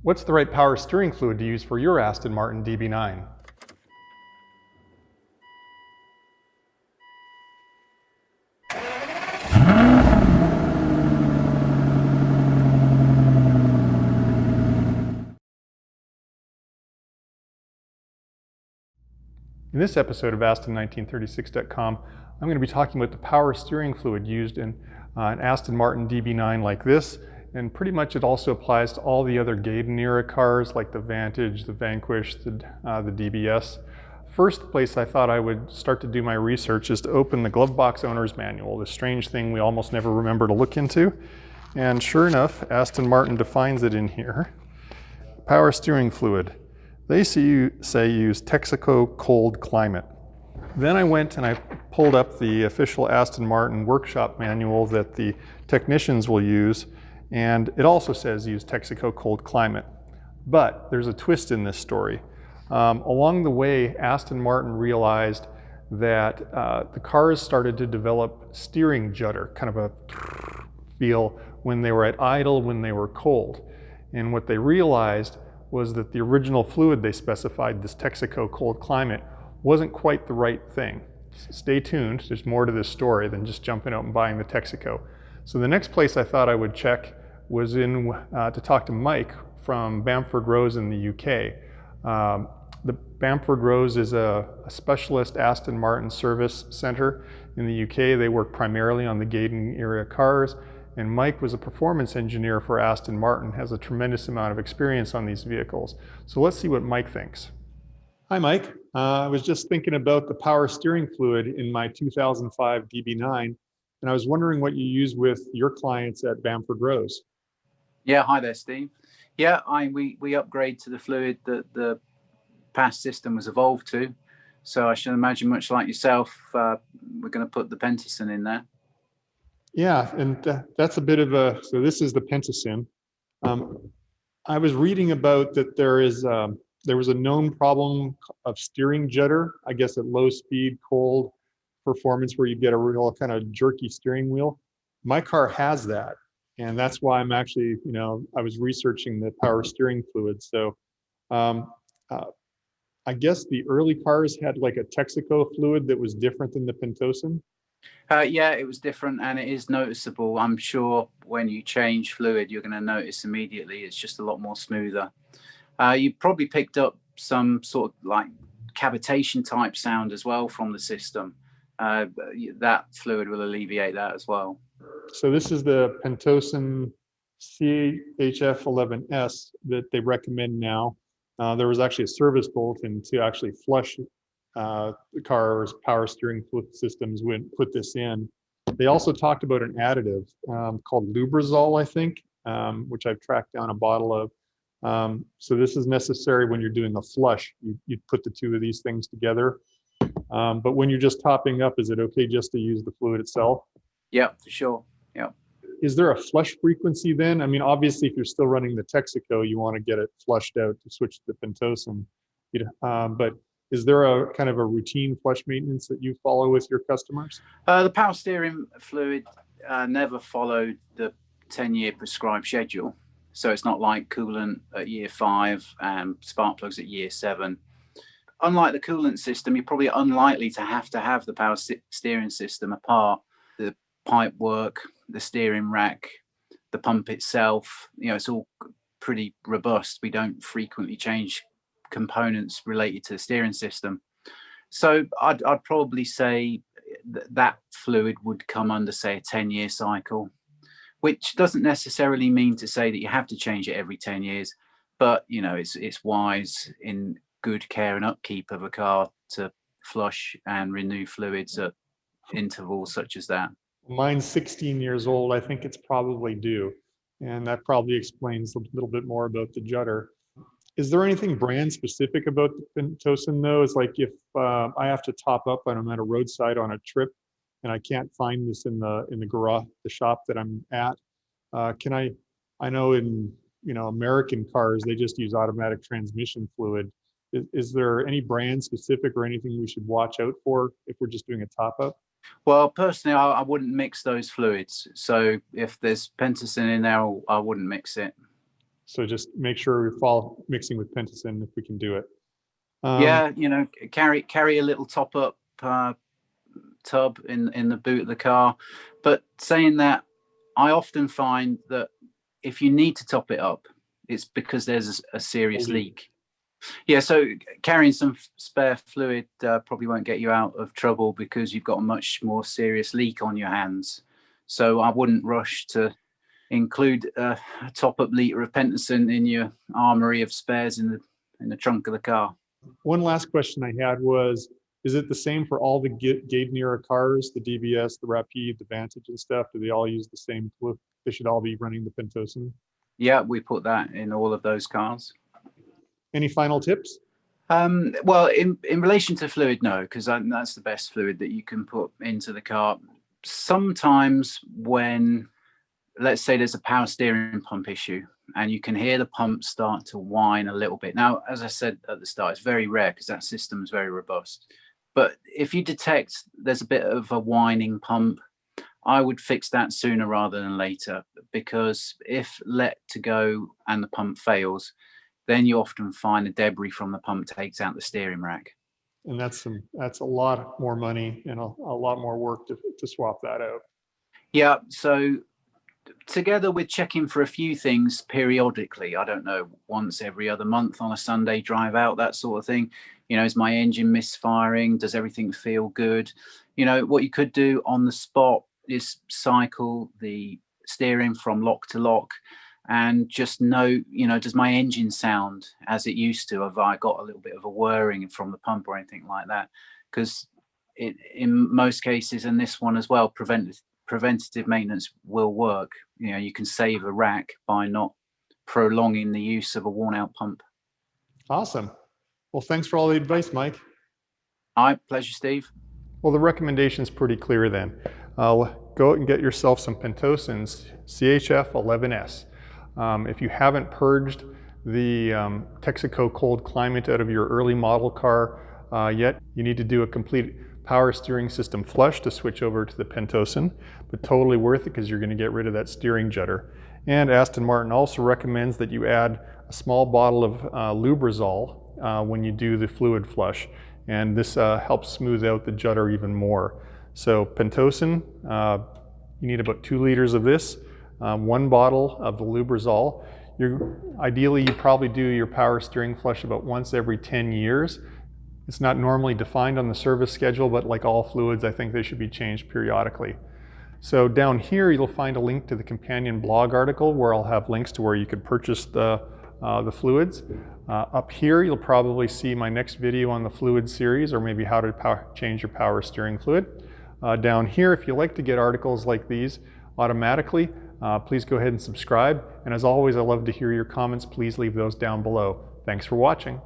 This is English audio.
What's the right power steering fluid to use for your Aston Martin DB9? In this episode of Aston1936.com, I'm going to be talking about the power steering fluid used in an Aston Martin DB9 like this, and pretty much it also applies to all the other Gaydon era cars like the Vantage, the Vanquish, the DBS. First place I thought I would start to do my research is to open the glove box owner's manual, the strange thing we almost never remember to look into. And sure enough, Aston Martin defines it in here. Power steering fluid. They say use Texaco cold climate. Then I went and I pulled up the official Aston Martin Workshop manual that the technicians will use, and it also says use Texaco cold climate. But there's a twist in this story. Along the way, Aston Martin realized that the cars started to develop steering judder, kind of a feel when they were at idle, when they were cold. And what they realized was that the original fluid they specified, this Texaco cold climate, wasn't quite the right thing. Stay tuned, there's more to this story than just jumping out and buying the Texaco. So the next place I thought I would check was to talk to Mike from Bamford Rose in the UK. The Bamford Rose is a specialist Aston Martin service center in the UK. They work primarily on the Gaydon era cars. And Mike was a performance engineer for Aston Martin, has a tremendous amount of experience on these vehicles. So let's see what Mike thinks. Hi, Mike. I was just thinking about the power steering fluid in my 2005 DB9, and I was wondering what you use with your clients at Bamford Rose. Yeah, hi there, Steve. Yeah, we upgrade to the fluid that the past system was evolved to. So I should imagine, much like yourself, we're going to put the Pentosin in there. Yeah, and that's a bit of a, so this is the Pentosin. I was reading about that there was a known problem of steering judder, I guess at low speed, cold performance, where you get a real kind of jerky steering wheel. My car has that, and that's why I'm actually, I was researching the power steering fluid. So I guess the early cars had like a Texaco fluid that was different than the Pentosin. Yeah, it was different, and it is noticeable. I'm sure when you change fluid, you're going to notice immediately. It's just a lot more smoother. You probably picked up some sort of like cavitation type sound as well from the system. That fluid will alleviate that as well. So this is the Pentosin CHF 11S that they recommend now. There was actually a service bulletin to actually flush the car's power steering systems when put this in. They also talked about an additive called Lubrizol, I think, which I've tracked down a bottle of. So this is necessary when you're doing a flush. You put the two of these things together. But when you're just topping up, is it okay just to use the fluid itself? Yeah, for sure. Yeah. Is there a flush frequency then? I mean, obviously, if you're still running the Texaco, you want to get it flushed out to switch to the Pentosin. But is there a kind of a routine flush maintenance that you follow with your customers? The power steering fluid never followed the 10-year prescribed schedule. So it's not like coolant at year 5 and spark plugs at year 7. Unlike the coolant system, you're probably unlikely to have the power steering system apart. The pipe work, the steering rack, the pump itself, it's all pretty robust. We don't frequently change components related to the steering system. So I'd probably say that fluid would come under, say, a 10-year cycle, which doesn't necessarily mean to say that you have to change it every 10 years, but it's wise in good care and upkeep of a car to flush and renew fluids at intervals such as that. Mine's 16 years old. I think it's probably due, and that probably explains a little bit more about the judder. Is there anything brand specific about the Pentosin though? It's like if I have to top up and I'm at a roadside on a trip and I can't find this in the garage, the shop that I'm at, I know in American cars, they just use automatic transmission fluid. Is there any brand specific or anything we should watch out for if we're just doing a top up? Well, personally, I wouldn't mix those fluids. So if there's Pentosin in there, I wouldn't mix it. So just make sure we follow mixing with Pentosin if we can do it. Yeah, you know, carry a little top up tub in the boot of the car. But saying that, I often find that if you need to top it up, it's because there's a serious leak. Yeah, so carrying some spare fluid probably won't get you out of trouble because you've got a much more serious leak on your hands. So I wouldn't rush to include a top-up litre of Pentosin in your armoury of spares in the trunk of the car. One last question I had was, is it the same for all the Gaydon era cars, the DBS, the Rapide, the Vantage and stuff? Do they all use the same fluid? They should all be running the Pentosin? Yeah, we put that in all of those cars. Any final tips? Well, in relation to fluid, no, because that's the best fluid that you can put into the car. Sometimes when, let's say there's a power steering pump issue and you can hear the pump start to whine a little bit. Now, as I said at the start, it's very rare because that system is very robust. But if you detect there's a bit of a whining pump, I would fix that sooner rather than later, because if let to go and the pump fails, then you often find the debris from the pump takes out the steering rack. And that's a lot more money and a lot more work to swap that out. Yeah, so together with checking for a few things periodically, I don't know, once every other month on a Sunday drive out, that sort of thing. You know, is my engine misfiring? Does everything feel good? You know, what you could do on the spot is cycle the steering from lock to lock and just know, you know, does my engine sound as it used to? Have I got a little bit of a whirring from the pump or anything like that? Because in most cases, and this one as well, preventative maintenance will work. You know, you can save a rack by not prolonging the use of a worn out pump. Awesome. Well, thanks for all the advice, Mike. All right, pleasure, Steve. Well, the recommendation's pretty clear then. Go out and get yourself some Pentosin's CHF 11S. If you haven't purged the Texaco cold climate out of your early model car yet, you need to do a complete power steering system flush to switch over to the Pentosin, but totally worth it because you're going to get rid of that steering judder. And Aston Martin also recommends that you add a small bottle of Lubrizol when you do the fluid flush, and this helps smooth out the judder even more. So Pentosin, you need about 2 liters of this, 1 bottle of the Lubrizol. Ideally, you probably do your power steering flush about once every 10 years. It's not normally defined on the service schedule, but like all fluids, I think they should be changed periodically. So down here, you'll find a link to the companion blog article where I'll have links to where you could purchase the fluids. Up here, you'll probably see my next video on the fluid series, or maybe how to change your power steering fluid. Down here, if you like to get articles like these automatically, please go ahead and subscribe. And as always, I love to hear your comments. Please leave those down below. Thanks for watching.